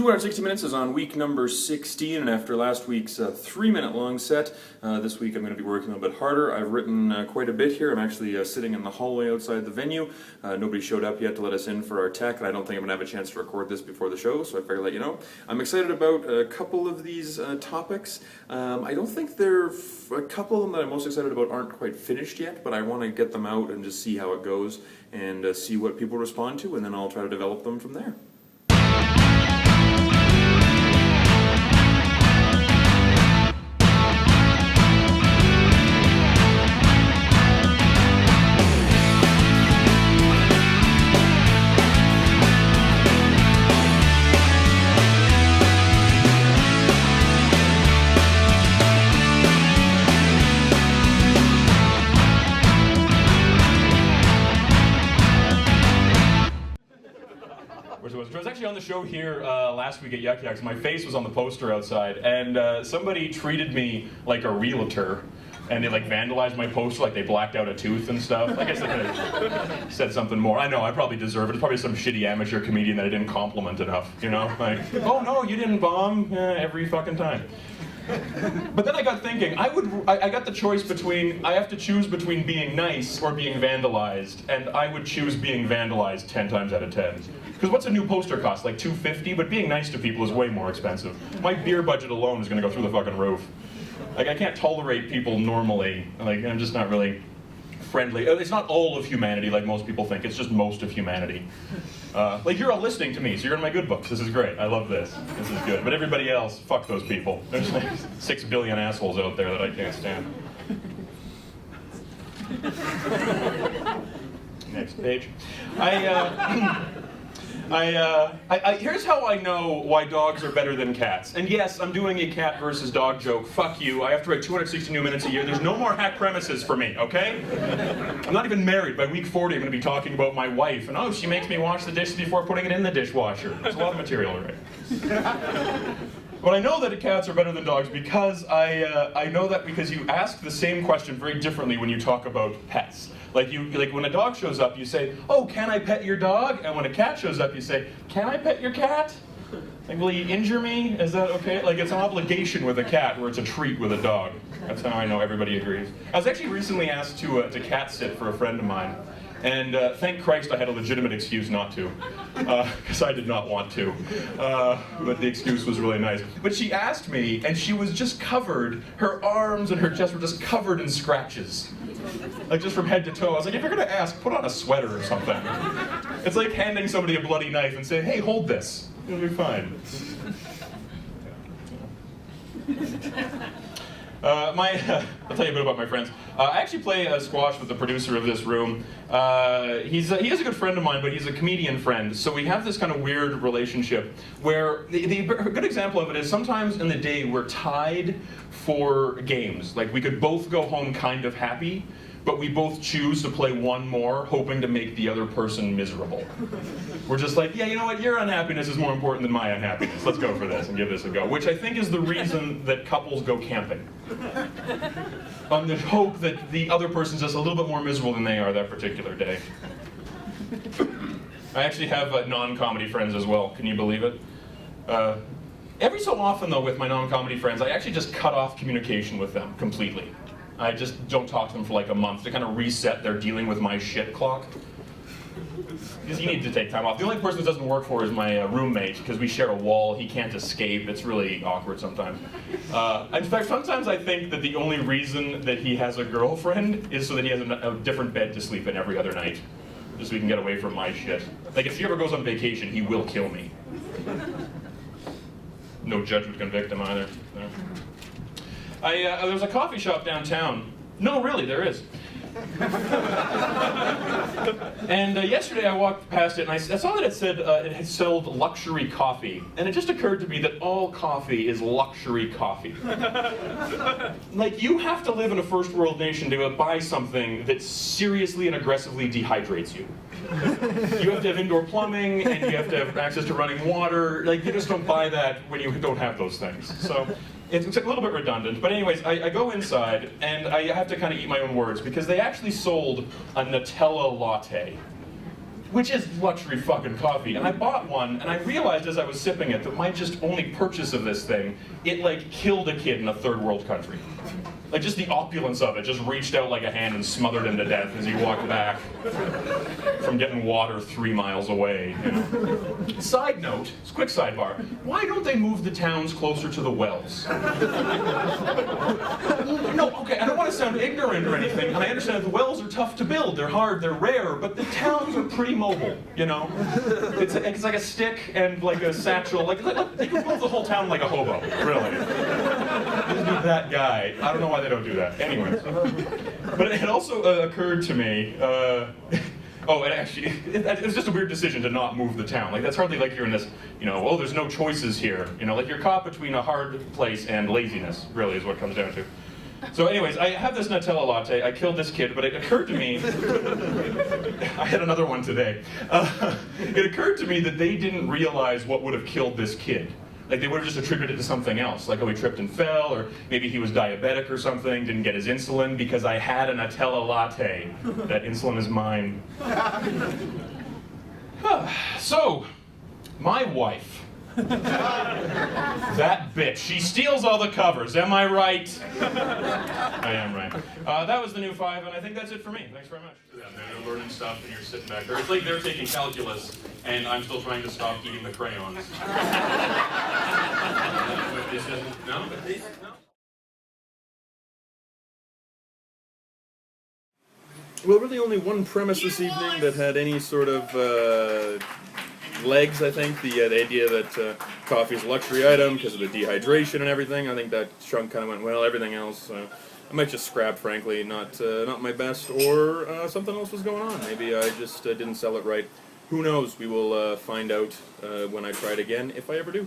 260 Minutes is on week number 16, and after last week's 3-minute long set, this week I'm going to be working a little bit harder. I've written quite a bit here. I'm actually sitting in the hallway outside the venue. Nobody showed up yet to let us in for our tech, and I don't think I'm going to have a chance to record this before the show, so I figured I'd let you know. I'm excited about a couple of these topics. I don't think a couple of them that I'm most excited about aren't quite finished yet, but I want to get them out and just see how it goes and see what people respond to, and then I'll try to develop them from there. I was actually on the show here last week at Yuck Yucks. My face was on the poster outside, and somebody treated me like a realtor, and they like vandalized my poster, like they blacked out a tooth and stuff. I guess they could have said something more. I know, I probably deserve it. It's probably some shitty amateur comedian that I didn't compliment enough, you know? Like, oh no, you didn't bomb every fucking time. But then I got thinking, I got the choice between, I have to choose between being nice or being vandalized, and I would choose being vandalized 10 times out of 10. Because what's a new poster cost? Like $250? But being nice to people is way more expensive. My beer budget alone is going to go through the fucking roof. Like, I can't tolerate people normally. Like, I'm just not really friendly. It's not all of humanity like most people think. It's just most of humanity. Like, you're all listening to me, so you're in my good books. This is great. I love this. This is good. But everybody else, fuck those people. There's like 6 billion assholes out there that I can't stand. Next page. Here's how I know why dogs are better than cats. And yes, I'm doing a cat versus dog joke. Fuck you. I have to write 260 new minutes a year. There's no more hack premises for me, okay? I'm not even married. By week 40, I'm going to be talking about my wife. And oh, she makes me wash the dishes before putting it in the dishwasher. There's a lot of material already. But I know that cats are better than dogs because I know that because you ask the same question very differently when you talk about pets. Like when a dog shows up, you say, "Oh, can I pet your dog?" And when a cat shows up, you say, "Can I pet your cat?" Like, will you injure me? Is that okay? Like, it's an obligation with a cat where it's a treat with a dog. That's how I know everybody agrees. I was actually recently asked to cat sit for a friend of mine. And thank Christ I had a legitimate excuse not to, because I did not want to. But the excuse was really nice. But she asked me, and she was just covered, her arms and her chest were just covered in scratches. Like, just from head to toe. I was like, if you're gonna ask, put on a sweater or something. It's like handing somebody a bloody knife and saying, hey, hold this. It'll be fine. I'll tell you a bit about my friends. I actually play squash with the producer of this room. He is a good friend of mine, but he's a comedian friend. So we have this kind of weird relationship where a good example of it is sometimes in the day we're tied for games. Like, we could both go home kind of happy, but we both choose to play one more, hoping to make the other person miserable. We're just like, yeah, you know what, your unhappiness is more important than my unhappiness. Let's go for this and give this a go. Which I think is the reason that couples go camping. On the hope that the other person's just a little bit more miserable than they are that particular day. I actually have non-comedy friends as well, can you believe it? Every so often though, with my non-comedy friends, I actually just cut off communication with them completely. I just don't talk to them for like a month to kind of reset their dealing with my shit clock. Because you need to take time off. The only person that doesn't work for is my roommate, because we share a wall. He can't escape. It's really awkward sometimes. In fact, sometimes I think that the only reason that he has a girlfriend is so that he has a different bed to sleep in every other night. Just so he can get away from my shit. Like, if he ever goes on vacation, he will kill me. No judge would convict him either. No. There's a coffee shop downtown. No, really, there is. And yesterday I walked past it and I saw that it said it had sold luxury coffee. And it just occurred to me that all coffee is luxury coffee. Like, you have to live in a first world nation to buy something that seriously and aggressively dehydrates you. You have to have indoor plumbing and you have to have access to running water. Like, you just don't buy that when you don't have those things. So it's a little bit redundant, but anyways, I go inside and I have to kind of eat my own words because they actually sold a Nutella latte. which is luxury fucking coffee. And I bought one, and I realized as I was sipping it that my just only purchase of this thing, it like killed a kid in a third world country. Like just the opulence of it just reached out like a hand and smothered him to death as he walked back from getting water 3 miles away. You know? Side note, quick sidebar, why don't they move the towns closer to the wells? No, okay, I don't want to sound ignorant or anything, and I understand that the wells are tough to build, they're hard, they're rare, but the towns are pretty mobile, you know? It's like a stick and like a satchel, like they could build the whole town like a hobo, really. Just be that guy. I don't know why they don't do that. Anyways. But it also occurred to me, oh, and actually, it was just a weird decision to not move the town. Like, that's hardly like you're in this, you know, oh, there's no choices here. You know, like you're caught between a hard place and laziness, really, is what it comes down to. So anyways, I have this Nutella latte. I killed this kid, but it occurred to me, I had another one today. It occurred to me that they didn't realize what would have killed this kid. Like, they would have just attributed it to something else, like, oh, he tripped and fell, or maybe he was diabetic or something, didn't get his insulin because I had a Nutella latte. That insulin is mine. So, my wife. That bitch. She steals all the covers, am I right? I am right. That was the new 5, and I think that's it for me. Thanks very much. They're learning stuff, and you're sitting back there. It's like they're taking calculus, and I'm still trying to stop eating the crayons. No? No? Well, really only one premise this evening that had any sort of legs, I think. The idea that coffee is a luxury item because of the dehydration and everything. I think that chunk kind of went well. Everything else, I might just scrap, frankly. Not my best, or something else was going on. Maybe I just didn't sell it right. Who knows? We will find out when I try it again, if I ever do.